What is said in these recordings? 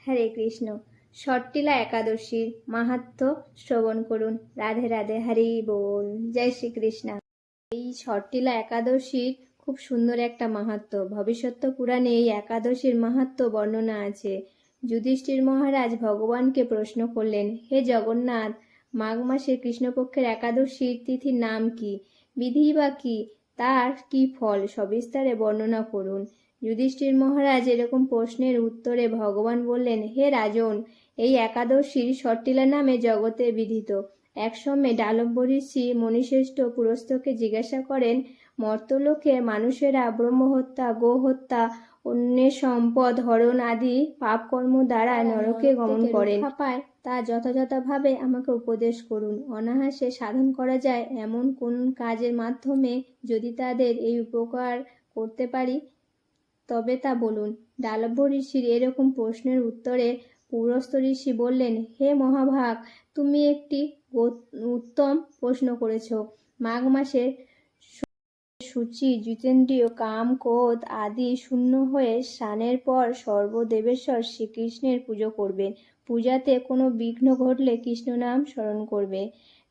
হরে কৃষ্ণ। ষট্টিলা একাদশীর মাহাত্ম্য শ্রবণ করুন। রাধে রাধে, হরি বল, জয় শ্রীকৃষ্ণ। এই ষট্টিলা একাদশীর খুব সুন্দর একটা মাহাত্ম্য। ভবিষ্যৎ পুরাণে এই একাদশীর মাহাত্ম্য বর্ণনা আছে। যুধিষ্ঠির মহারাজ ভগবানকে প্রশ্ন করলেন, হে জগন্নাথ, মাঘ মাসের কৃষ্ণপক্ষের একাদশীর তিথির নাম কি, বিধি বা কি, তার কি ফল, সবিস্তারে বর্ণনা করুন। যুধিষ্ঠির মহারাজ এরকম প্রশ্নের উত্তরে ভগবান বললেন, হে রাজন, এই একাদশীর ষট্টিলা নামে জগতে বিদিত। এক সময় ডালব্য ঋষি মণিশ্রেষ্ঠ পুরস্থকে জিজ্ঞাসা করেন, মর্তলোকে মানুষেরা ব্রহ্মহত্যা, গোহত্যা, অন্যের সম্পদ হরণ আদি পাপকর্ম দ্বারা নরকে গমন করেন, পায় তা যথাযথভাবে আমাকে উপদেশ করুন। অনায়াসে সাধন করা যায় এমন কোন কাজের মাধ্যমে যদি তাদের এই উপকার করতে পারি তবে তা বলুন। ডালব্য ঋষির এরকম প্রশ্নের উত্তরে পুরস্থ ঋষি বললেন, হে মহাভাগ, তুমি একটি উত্তম প্রশ্ন করেছ। মাঘ মাসের সূচি জিতেন্দ্রিয় কাম ক্রোধ আদি শূন্য হয়ে স্নানের পর সর্বদেবেশ্বর শ্রীকৃষ্ণের পুজো করবেন। পূজাতে কোনো বিঘ্ন ঘটলে কৃষ্ণ নাম স্মরণ করবে।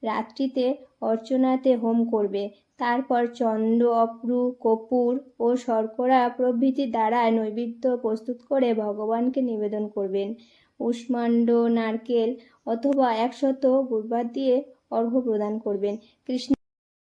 রাত্রিতে অর্চনাতে হোম করবে। তারপর চন্দ্র, অপ্রু, কর্পূর ও শর্করা প্রভৃতি দ্বারা নৈবেদ্য প্রস্তুত করে ভগবানকে নিবেদন করবেন। উষ্মাণ্ড, নারকেল অথবা 100 গুড়ভাত দিয়ে অর্ঘ্য প্রদান করবেন।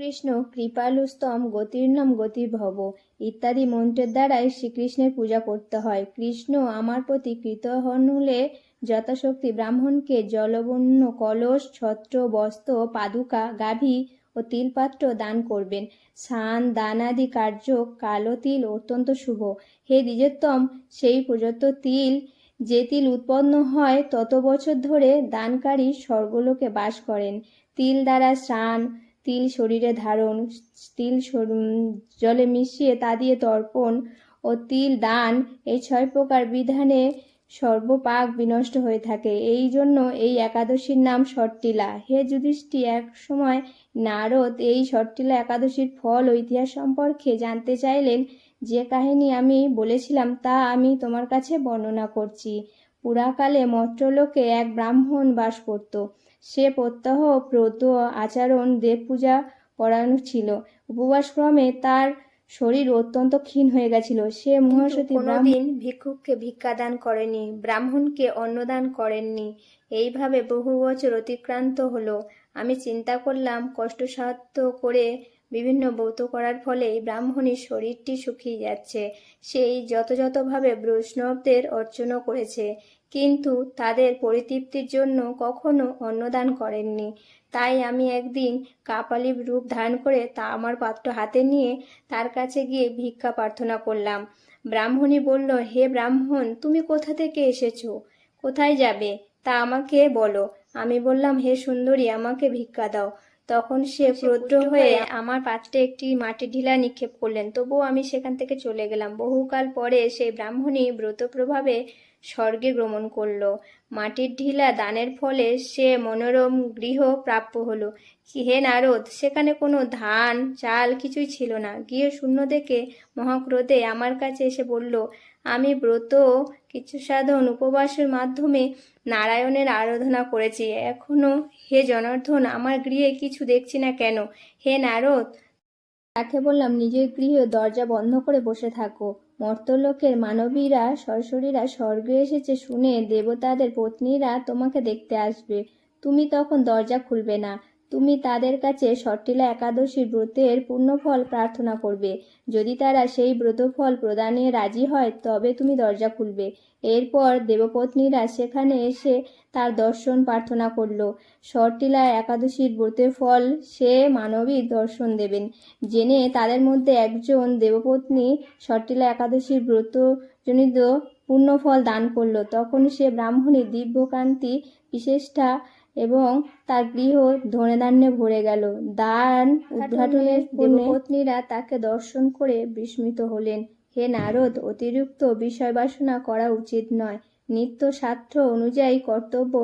কৃষ্ণ কৃপালুস্তম গতির্নম গতির্ভব ইত্যাদি মন্ত্রের দ্বারাই শ্রীকৃষ্ণের পূজা করতে হয়। কৃষ্ণ আমার প্রতি কৃত হলে যথাশক্তি ব্রাহ্মণকে জলবন্য কলস, ছত্র, বস্ত্র, পাদুকা, গাভী ও তিলপাত্র দান করবেন। স্নান দান আদি কার্য কালো তিল অত্যন্ত শুভ। হে দ্বিজোত্তম, সেই প্রযুক্ত তিল, যে তিল উৎপন্ন হয় তত বছর ধরে দানকারী স্বর্গলোকে বাস করেন। তিল দ্বারা স্নান, তিল শরীরে ধারণ, তিল জলে মিশিয়ে তা দিয়ে তর্পণ ও তিল দান, এই 6 প্রকার বিধানে সর্বপাক বিনষ্ট হয়ে থাকে। এই জন্য এই একাদশীর নাম ষট্টিলা। হে যুধিষ্ঠির, এক সময় নারদ এই ষট্টিলা একাদশীর ফল ও ইতিহাস সম্পর্কে জানতে চাইলেন। যে কাহিনী আমি বলেছিলাম তা আমি তোমার কাছে বর্ণনা করছি। পুরাকালে মর্ত্যলোকে এক ব্রাহ্মণ বাস করত। সে প্রত্যহ ব্রত আচরণ, দেব পূজা পরায়ণ ছিল। উপবাসক্রমে তার শরীর অত্যন্ত ক্ষীণ হয়ে গেছিল। সে মহাসতী কোনোদিন ভিক্ষুককে ভিক্ষাদান করেনি, ব্রাহ্মণকে অন্নদান করেননি। এইভাবে বহু বছর অতিক্রান্ত হলো। আমি চিন্তা করলাম, কষ্টসাধ্য করে বিভিন্ন ব্রত করার ফলে ব্রাহ্মণীর শরীরটি শুকিয়ে যাচ্ছে। সেই যথাযথভাবে বৈষ্ণবদের অর্চনা করেছে, কিন্তু তাদের পরিতৃপ্তির জন্য কখনো অন্নদান করেননি। তাই আমি একদিন কাপালি রূপ ধারণ করে আমার পাত্র হাতে নিয়ে তার কাছে গিয়ে ভিক্ষা প্রার্থনা করলাম। ব্রাহ্মণী বলল, হে ব্রাহ্মণ, তুমি কোথা থেকে এসেছো, কোথায় যাবে তা আমাকে বলো। আমি বললাম, হে সুন্দরী, আমাকে ভিক্ষা দাও। তখন সে ক্রুদ্ধ হয়ে আমার পাত্রে একটি মাটির ঢিলা নিক্ষেপ করলেন। তবুও আমি সেখান থেকে চলে গেলাম। বহুকাল পরে সেই ব্রাহ্মণী ব্রত প্রভাবে স্বর্গে গমন করল। মাটির ঢিলা দানের ফলে সে মনোরম গৃহ প্রাপ্য হলো। হে নারদ, সেখানে কোনো ধান চাল কিছুই ছিল না। গৃহ শূন্য দেখে মহাক্রোধে আমার কাছে এসে বলল, আমি ব্রত কিছু সাধন উপবাসের মাধ্যমে নারায়ণের আরাধনা করেছি, এখনো হে জনার্দন আমার গৃহে কিছু দেখছি না কেন? হে নারদ, তাকে বললাম, নিজের গৃহে দরজা বন্ধ করে বসে থাকো। মর্ত্যলোকের মানবীরা সরসরীরা স্বর্গে এসেছে শুনে দেবতাদের পত্নীরা তোমাকে দেখতে আসবে। তুমি তখন দরজা খুলবে না। তুমি তাদের কাছে ষট্টিলা একাদশীর ব্রতের পুণ্যফল প্রার্থনা করবে। যদি তারা সেই ব্রতফল প্রদানে রাজি হয় তবে তুমি দরজা খুলবে। এরপর দেবপত্নীরা সেখানে এসে তার দর্শন প্রার্থনা করল। ষট্টিলা একাদশীর ব্রতের ফল সে মানবী দর্শন দেবেন জেনে তাদের মধ্যে একজন দেবপত্নী ষট্টিলা একাদশীর ব্রতজনিত পুণ্যফল দান করল। তখন সে ব্রাহ্মণী দিব্যকান্তি বিশেষ্টা এবং তার গৃহ ধনে-ধান্যে ভরে গেল। দান উদ্ঘাটনের দেবপত্নীরা তাকে দর্শন করে বিস্মিত হলেন। হে নারদ, অতিরিক্ত বিষয় বাসনা করা উচিত নয়। নিত্য শাস্ত্র অনুযায়ী কর্তব্য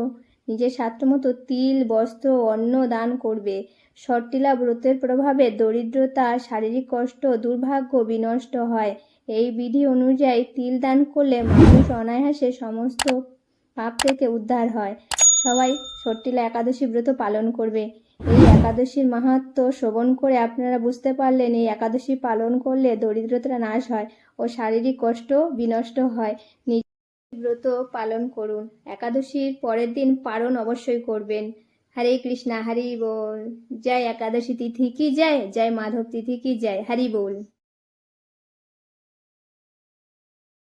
নিজের সাধ্যমতো তিল, বস্ত্র, অন্ন দান করবে। ষট্টিলা ব্রতের প্রভাবে দরিদ্রতা, শারীরিক কষ্ট, দুর্ভাগ্য বিনষ্ট হয়। এই বিধি অনুযায়ী তিল দান করলে মানুষ অনায়াসে সমস্ত পাপ থেকে উদ্ধার হয়। সবাই ষট্টিলা একাদশী ব্রত পালন করবে। এই একাদশীর মাহাত্ম্য শ্রবণ করে আপনারা বুঝতে পারলেন এই একাদশী পালন করলে দরিদ্রতা নাশ হয় ও শারীরিক কষ্ট বিনষ্ট হয়। ব্রত পালন করুন। একাদশীর পরের দিন পারণ অবশ্যই করবেন। হরে কৃষ্ণা, হরি বল। জয় একাদশী তিথি কি জয়, জয় মাধব তিথি কি জয়, হরি বল।